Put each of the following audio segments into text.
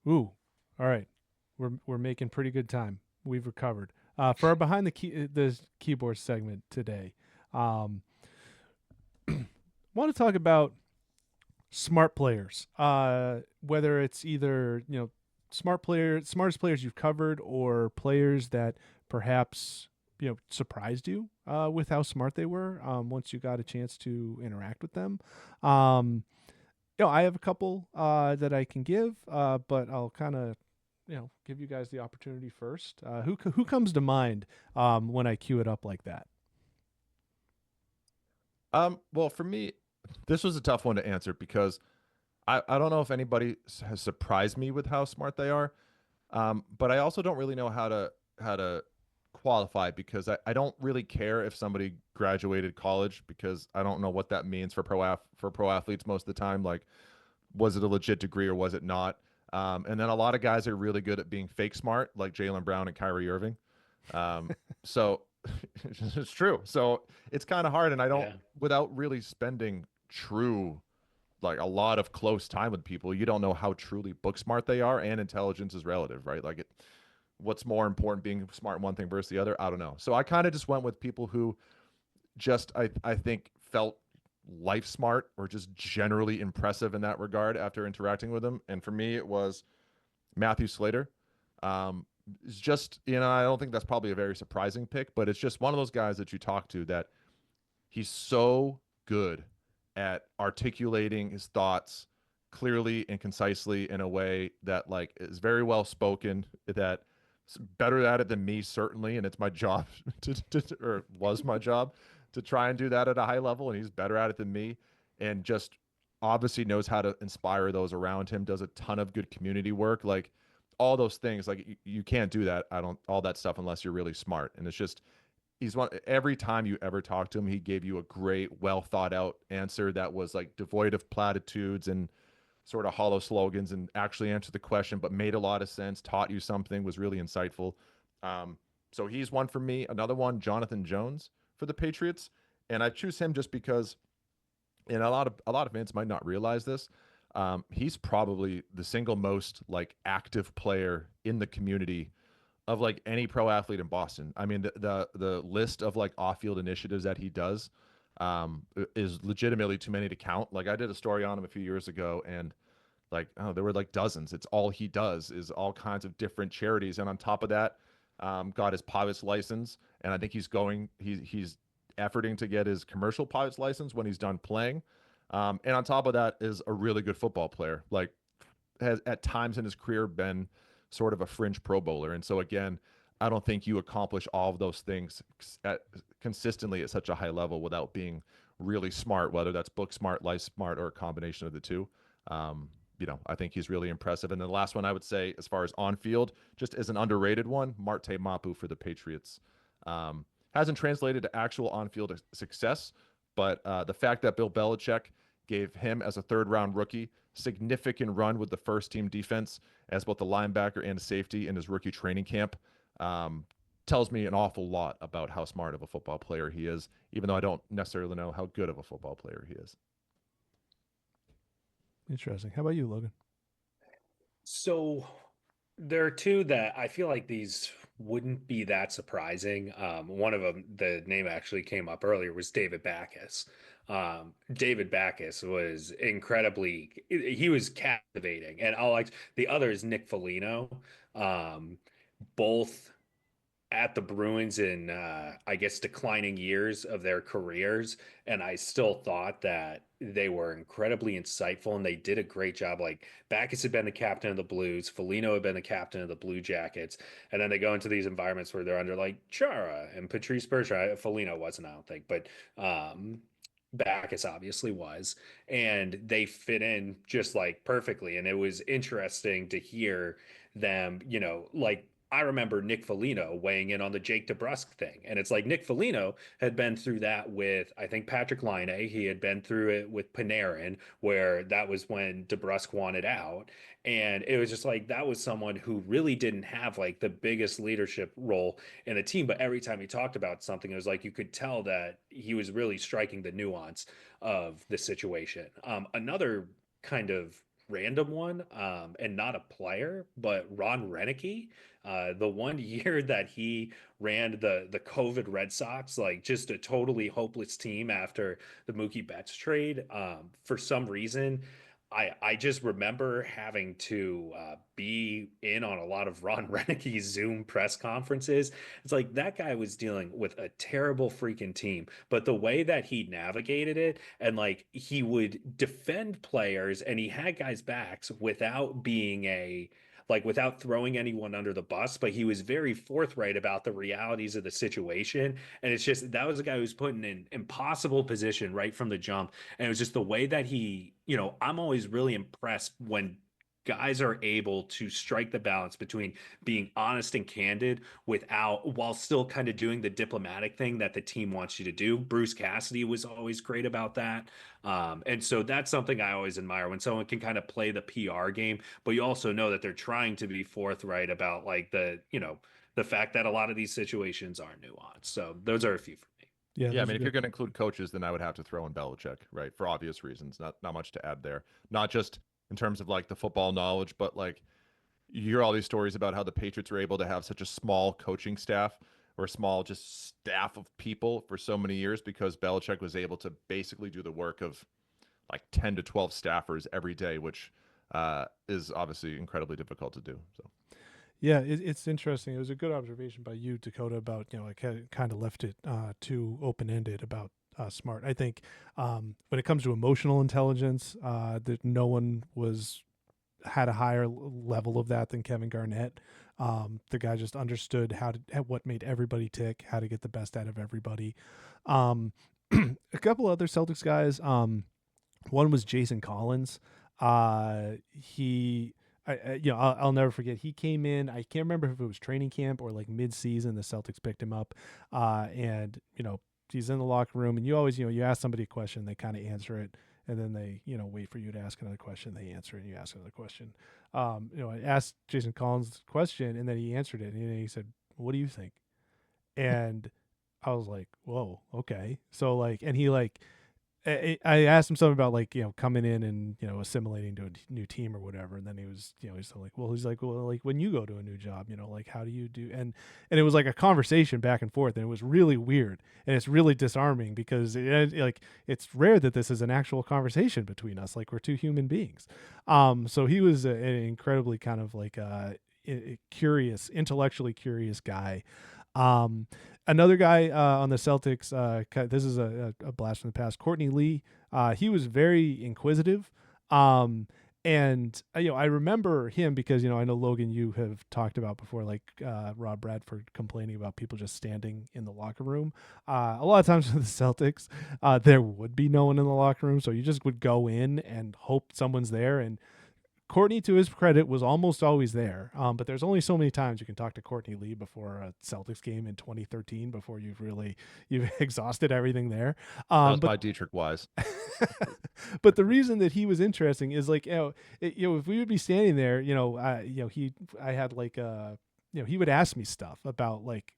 Ooh, all right. We're making pretty good time. We've recovered. For our behind the keyboard segment today, um, want to talk about smart players. Whether it's either smartest players you've covered, or players that perhaps surprised you with how smart they were once you got a chance to interact with them. Um, I have a couple that I can give, but I'll kind of give you guys the opportunity first. Who comes to mind when I cue it up like that? Well, for me, this was a tough one to answer because I don't know if anybody has surprised me with how smart they are. But I also don't really know how to qualify because I don't really care if somebody graduated college because I don't know what that means for pro athletes most of the time. Like, was it a legit degree or was it not? And then a lot of guys are really good at being fake smart, like Jalen Brown and Kyrie Irving. So it's true. So it's kind of hard, and I don't, Yeah. without really spending true, like a lot of close time with people, you don't know how truly book smart they are, and intelligence is relative, right? Like, what's more important, being smart in one thing versus the other? I don't know. So I kind of just went with people who just I think felt life smart or just generally impressive in that regard after interacting with them. And for me, it was Matthew Slater. Um, it's just, I don't think that's probably a very surprising pick, but it's just one of those guys that you talk to that he's so good at articulating his thoughts clearly and concisely in a way that like is very well spoken, that better at it than me certainly, and it's my job or was my job to try and do that at a high level, and he's better at it than me, and just obviously knows how to inspire those around him, does a ton of good community work, like all those things. Like you can't do that, I don't, all that stuff, unless you're really smart. And it's just, he's one, every time you ever talk to him, he gave you a great, well thought out answer that was like devoid of platitudes and sort of hollow slogans, and actually answered the question but made a lot of sense, taught you something, was really insightful. um, so he's one for me. Another one, Jonathan Jones for the Patriots, and I choose him just because, and a lot of fans might not realize this, he's probably the single most like active player in the community of like any pro athlete in Boston. I mean, the list of like off field initiatives that he does is legitimately too many to count. Like, I did a story on him a few years ago, and like, oh, there were like dozens. It's all he does is all kinds of different charities, and on top of that, got his pilot's license, and I think he's efforting to get his commercial pilot's license when he's done playing. And on top of that, is a really good football player. Like, has at times in his career been sort of a fringe Pro Bowler. And so again, I don't think you accomplish all of those things consistently at such a high level without being really smart, whether that's book smart, life smart, or a combination of the two. Um, I think he's really impressive. And then the last one I would say, as far as on field, just as an underrated one, Marte Mapu for the Patriots. Hasn't translated to actual on field success, but the fact that Bill Belichick gave him, as a third round rookie, significant run with the first team defense as both the linebacker and safety in his rookie training camp, um, tells me an awful lot about how smart of a football player he is, even though I don't necessarily know how good of a football player he is. Interesting. How about you, Logan? So there are two that I feel like these wouldn't be that surprising. One of them, the name actually came up earlier, was David Backus. David Backus was he was captivating. And I'll like the other is Nick Foligno. Both at the Bruins in I guess declining years of their careers, and I still thought that they were incredibly insightful and they did a great job. Like Backus had been the captain of the Blues, Foligno had been the captain of the Blue Jackets, and then they go into these environments where they're under like Chara and Patrice Bergeron. Foligno wasn't, I don't think, but Backus obviously was, and they fit in just like perfectly. And it was interesting to hear them, like I remember Nick Foligno weighing in on the Jake DeBrusk thing. And it's like Nick Foligno had been through that with, I think, Patrick Laine. He had been through it with Panarin, where that was when DeBrusk wanted out. And it was just like that was someone who really didn't have like the biggest leadership role in the team. But every time he talked about something, it was like you could tell that he was really striking the nuance of the situation. Another kind of random one, and not a player, but Ron Renicky. The one year that he ran the COVID Red Sox, like just a totally hopeless team after the Mookie Betts trade. For some reason, I just remember having to be in on a lot of Ron Renicky's Zoom press conferences. It's like that guy was dealing with a terrible freaking team, but the way that he navigated it, and like he would defend players and he had guys' backs without being without throwing anyone under the bus, but he was very forthright about the realities of the situation. And it's just that was a guy who was put in an impossible position right from the jump. And it was just the way that I'm always really impressed when guys are able to strike the balance between being honest and candid while still kind of doing the diplomatic thing that the team wants you to do. Bruce Cassidy was always great about that. And so that's something I always admire when someone can kind of play the PR game, but you also know that they're trying to be forthright about like the fact that a lot of these situations are nuanced. So those are a few for me. Yeah, I mean, if you're going to include coaches, then I would have to throw in Belichick, right? For obvious reasons. Not much to add there. Not just in terms of like the football knowledge, but like you hear all these stories about how the Patriots were able to have such a small coaching staff or a small just staff of people for so many years because Belichick was able to basically do the work of like 10 to 12 staffers every day, which is obviously incredibly difficult to do. So. Yeah, it's interesting. It was a good observation by you, Dakota, about, I kind of left it too open-ended about Smart. I think when it comes to emotional intelligence, that no one had a higher level of that than Kevin Garnett. The guy just understood what made everybody tick, how to get the best out of everybody. A couple other Celtics guys. One was Jason Collins. I'll never forget. He came in. I can't remember if it was training camp or like mid-season. The Celtics picked him up, and he's in the locker room. And you always, you ask somebody a question, they kind of answer it, and then they, wait for you to ask another question. They answer it, and you ask another question. I asked Jason Collins the question, and then he answered it, and he said, "What do you think?" And I was like, "Whoa, okay." So like, and he like. I asked him something about like, coming in and, assimilating to a new team or whatever. And then he was, he's like, well, like when you go to a new job, like how do you do? And it was like a conversation back and forth, and it was really weird, and it's really disarming because it's rare that this is an actual conversation between us. Like we're two human beings. So he was an incredibly kind of like curious, intellectually curious guy. Another guy on the Celtics, this is a blast from the past, Courtney Lee. He was very inquisitive. And I remember him because, I know, Logan, you have talked about before, like Rob Bradford complaining about people just standing in the locker room. A lot of times with the Celtics, there would be no one in the locker room. So you just would go in and hope someone's there. And Courtney, to his credit, was almost always there. But there's only so many times you can talk to Courtney Lee before a Celtics game in 2013 before you've exhausted everything there. That was by Dietrich Wise. But the reason that he was interesting is like, if we would be standing there, I had like, he would ask me stuff about like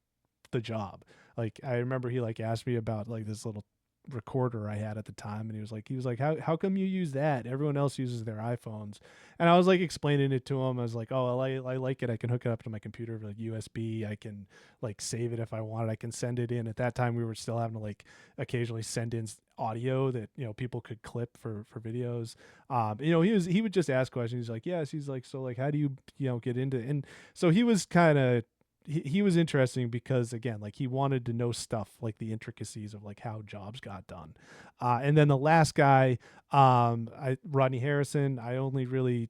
the job. Like I remember he like asked me about like this little recorder I had at the time, and he was like, how come you use that? Everyone else uses their iPhones. And I was like explaining it to him. I was like, oh, I like it. I can hook it up to my computer like USB. I can like save it if I want it. I can send it in. At that time we were still having to like occasionally send in audio that people could clip for videos. He would just ask questions. He's like, yes. He's like, so like how do you get into it? And so he was kind of he was interesting because again, like he wanted to know stuff like the intricacies of like how jobs got done. And then the last guy, Rodney Harrison, I only really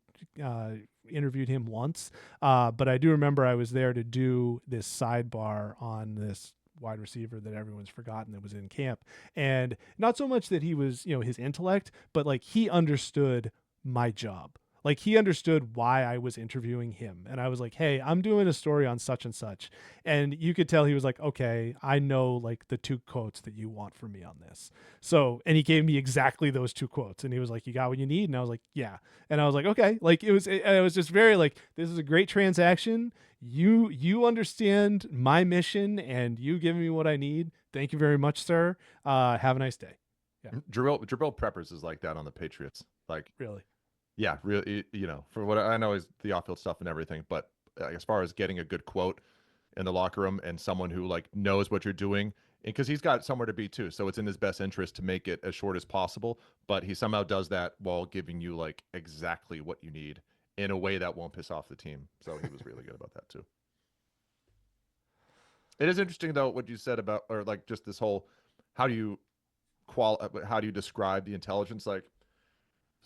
interviewed him once, but I do remember I was there to do this sidebar on this wide receiver that everyone's forgotten that was in camp. And not so much that he was, his intellect, but like he understood my job. Like he understood why I was interviewing him. And I was like, hey, I'm doing a story on such and such. And you could tell he was like, okay, I know like the 2 quotes that you want from me on this. So, and he gave me exactly those 2 quotes. And he was like, you got what you need? And I was like, yeah. And I was like, okay. Like it was just very like, this is a great transaction. You understand my mission and you give me what I need. Thank you very much, sir. Have a nice day. Yeah. Jabril Peppers is like that on the Patriots. Like really. Yeah, really, for what I know is the off-field stuff and everything, but as far as getting a good quote in the locker room and someone who like knows what you're doing, and because he's got somewhere to be too, so it's in his best interest to make it as short as possible, but he somehow does that while giving you like exactly what you need in a way that won't piss off the team. So he was really good about that too. It is interesting though what you said about, or like just this whole, how do you how do you describe the intelligence? Like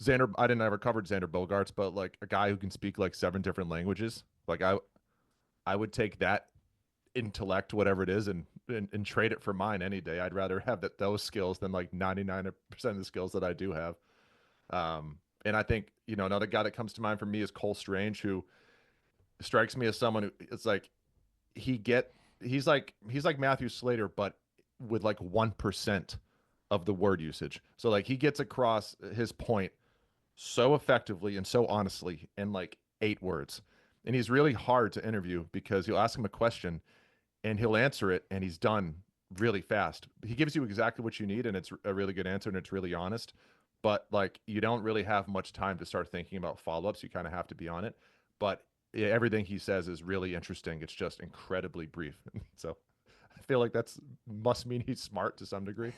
Xander, I didn't ever covered Xander Bogarts, but like a guy who can speak like 7 different languages, like I would take that intellect, whatever it is, and trade it for mine any day. I'd rather have those skills than like 99% of the skills that I do have. And I think, another guy that comes to mind for me is Cole Strange, who strikes me as someone who it's like he's like Matthew Slater, but with like 1% of the word usage. So like he gets across his point so effectively and so honestly in like 8 words. And he's really hard to interview because you'll ask him a question and he'll answer it and he's done really fast. He gives you exactly what you need and it's a really good answer and it's really honest. But like you don't really have much time to start thinking about follow-ups. You kind of have to be on it. But yeah, everything he says is really interesting. It's just incredibly brief. So I feel like that's must mean he's smart to some degree.